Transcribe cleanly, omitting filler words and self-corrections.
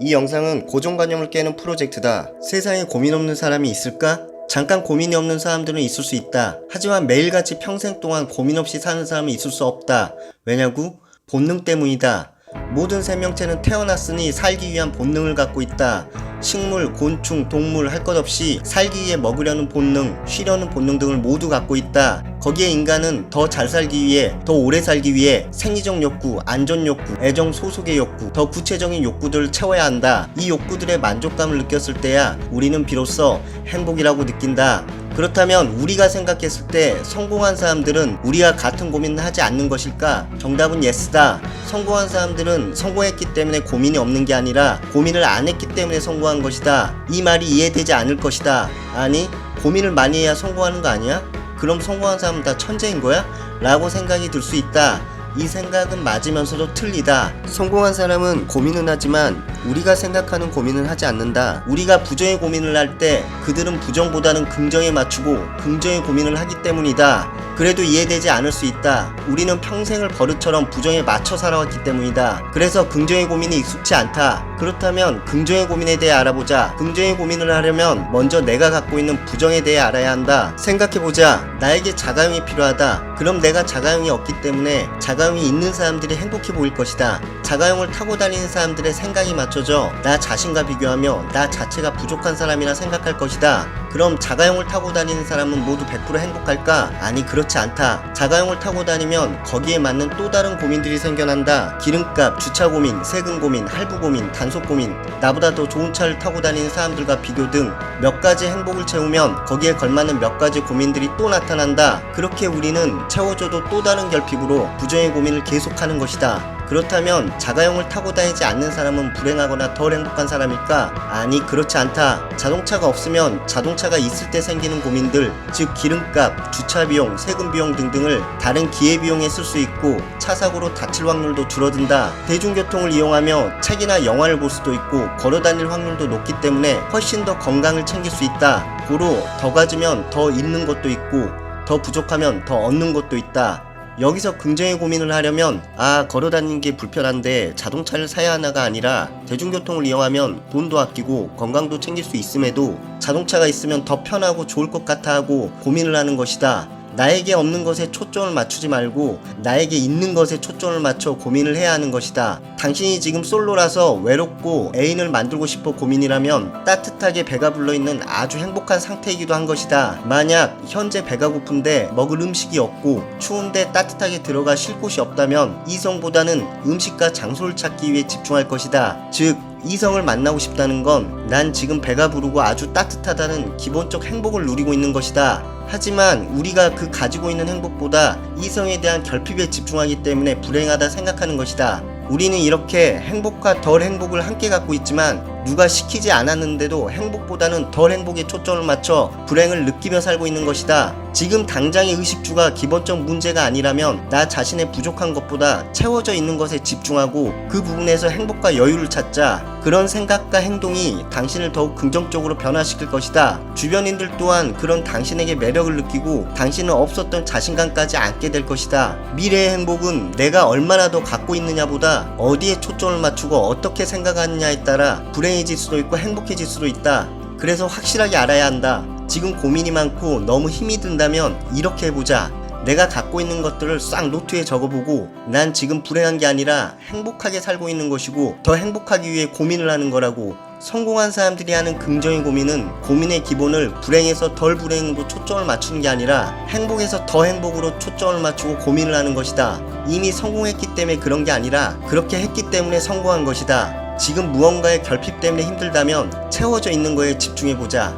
이 영상은 고정관념을 깨는 프로젝트다. 세상에 고민 없는 사람이 있을까? 잠깐 고민이 없는 사람들은 있을 수 있다. 하지만 매일같이 평생 동안 고민 없이 사는 사람은 있을 수 없다. 왜냐고? 본능 때문이다. 모든 생명체는 태어났으니 살기 위한 본능을 갖고 있다. 식물, 곤충, 동물 할 것 없이 살기 위해 먹으려는 본능, 쉬려는 본능 등을 모두 갖고 있다. 거기에 인간은 더 잘 살기 위해, 더 오래 살기 위해 생리적 욕구, 안전 욕구, 애정 소속의 욕구, 더 구체적인 욕구들을 채워야 한다. 이 욕구들의 만족감을 느꼈을 때야 우리는 비로소 행복이라고 느낀다. 그렇다면 우리가 생각했을 때 성공한 사람들은 우리와 같은 고민을 하지 않는 것일까? 정답은 예스다. 성공한 사람들은 성공했기 때문에 고민이 없는 게 아니라 고민을 안 했기 때문에 성공한 것이다. 이 말이 이해되지 않을 것이다. 아니, 고민을 많이 해야 성공하는 거 아니야? 그럼 성공한 사람은 다 천재인 거야? 라고 생각이 들 수 있다. 이 생각은 맞으면서도 틀리다. 성공한 사람은 고민은 하지만 우리가 생각하는 고민은 하지 않는다. 우리가 부정의 고민을 할 때 그들은 부정보다는 긍정에 맞추고 긍정의 고민을 하기 때문이다. 그래도 이해되지 않을 수 있다. 우리는 평생을 버릇처럼 부정에 맞춰 살아왔기 때문이다. 그래서 긍정의 고민이 익숙치 않다. 그렇다면 긍정의 고민에 대해 알아보자. 긍정의 고민을 하려면 먼저 내가 갖고 있는 부정에 대해 알아야 한다. 생각해보자. 나에게 자가용이 필요하다. 그럼 내가 자가용이 없기 때문에 자가용이 있는 사람들이 행복해 보일 것이다. 자가용을 타고 다니는 사람들의 생각이 맞춰져 나 자신과 비교하며 나 자체가 부족한 사람이라 생각할 것이다. 그럼 자가용을 타고 다니는 사람은 모두 100% 행복할까? 아니, 그렇지 않다. 자가용을 타고 다니면 거기에 맞는 또 다른 고민들이 생겨난다. 기름값, 주차 고민, 세금 고민, 할부 고민, 단속 고민, 나보다 더 좋은 차를 타고 다니는 사람들과 비교 등 몇 가지 행복을 채우면 거기에 걸맞는 몇 가지 고민들이 또 나타난다. 그렇게 우리는 채워줘도 또 다른 결핍으로 부정의 고민을 계속하는 것이다. 그렇다면 자가용을 타고 다니지 않는 사람은 불행하거나 덜 행복한 사람일까? 아니, 그렇지 않다. 자동차가 없으면 자동차가 있을 때 생기는 고민들, 즉 기름값, 주차비용, 세금비용 등등을 다른 기회비용에 쓸 수 있고 차 사고로 다칠 확률도 줄어든다. 대중교통을 이용하며 책이나 영화를 볼 수도 있고 걸어다닐 확률도 높기 때문에 훨씬 더 건강을 챙길 수 있다. 고로 더 가지면 더 잃는 것도 있고 더 부족하면 더 얻는 것도 있다. 여기서 긍정의 고민을 하려면 걸어다니는 게 불편한데 자동차를 사야 하나가 아니라 대중교통을 이용하면 돈도 아끼고 건강도 챙길 수 있음에도 자동차가 있으면 더 편하고 좋을 것 같아 하고 고민을 하는 것이다. 나에게 없는 것에 초점을 맞추지 말고 나에게 있는 것에 초점을 맞춰 고민을 해야 하는 것이다. 당신이 지금 솔로라서 외롭고 애인을 만들고 싶어 고민이라면 따뜻하게 배가 불러있는 아주 행복한 상태이기도 한 것이다. 만약 현재 배가 고픈데 먹을 음식이 없고 추운데 따뜻하게 들어가 쉴 곳이 없다면 이성보다는 음식과 장소를 찾기 위해 집중할 것이다. 즉 이성을 만나고 싶다는 건 난 지금 배가 부르고 아주 따뜻하다는 기본적 행복을 누리고 있는 것이다. 하지만 우리가 그 가지고 있는 행복보다 이성에 대한 결핍에 집중하기 때문에 불행하다 생각하는 것이다. 우리는 이렇게 행복과 덜 행복을 함께 갖고 있지만 누가 시키지 않았는데도 행복보다는 덜 행복에 초점을 맞춰 불행을 느끼며 살고 있는 것이다. 지금 당장의 의식주가 기본적 문제가 아니라면 나 자신의 부족한 것보다 채워져 있는 것에 집중하고 그 부분에서 행복과 여유를 찾자. 그런 생각과 행동이 당신을 더욱 긍정적으로 변화시킬 것이다. 주변인들 또한 그런 당신에게 매력을 느끼고 당신은 없었던 자신감까지 안게 될 것이다. 미래의 행복은 내가 얼마나 더 갖고 있느냐보다 어디에 초점을 맞추고 어떻게 생각하느냐에 따라 불행해질 수도 있고 행복해질 수도 있다. 그래서 확실하게 알아야 한다. 지금 고민이 많고 너무 힘이 든다면 이렇게 해보자. 내가 갖고 있는 것들을 싹 노트에 적어보고 난 지금 불행한 게 아니라 행복하게 살고 있는 것이고 더 행복하기 위해 고민을 하는 거라고. 성공한 사람들이 하는 긍정의 고민은 고민의 기본을 불행에서 덜 불행으로 초점을 맞추는 게 아니라 행복에서 더 행복으로 초점을 맞추고 고민을 하는 것이다. 이미 성공했기 때문에 그런 게 아니라 그렇게 했기 때문에 성공한 것이다. 지금 무언가의 결핍 때문에 힘들다면 채워져 있는 거에 집중해보자.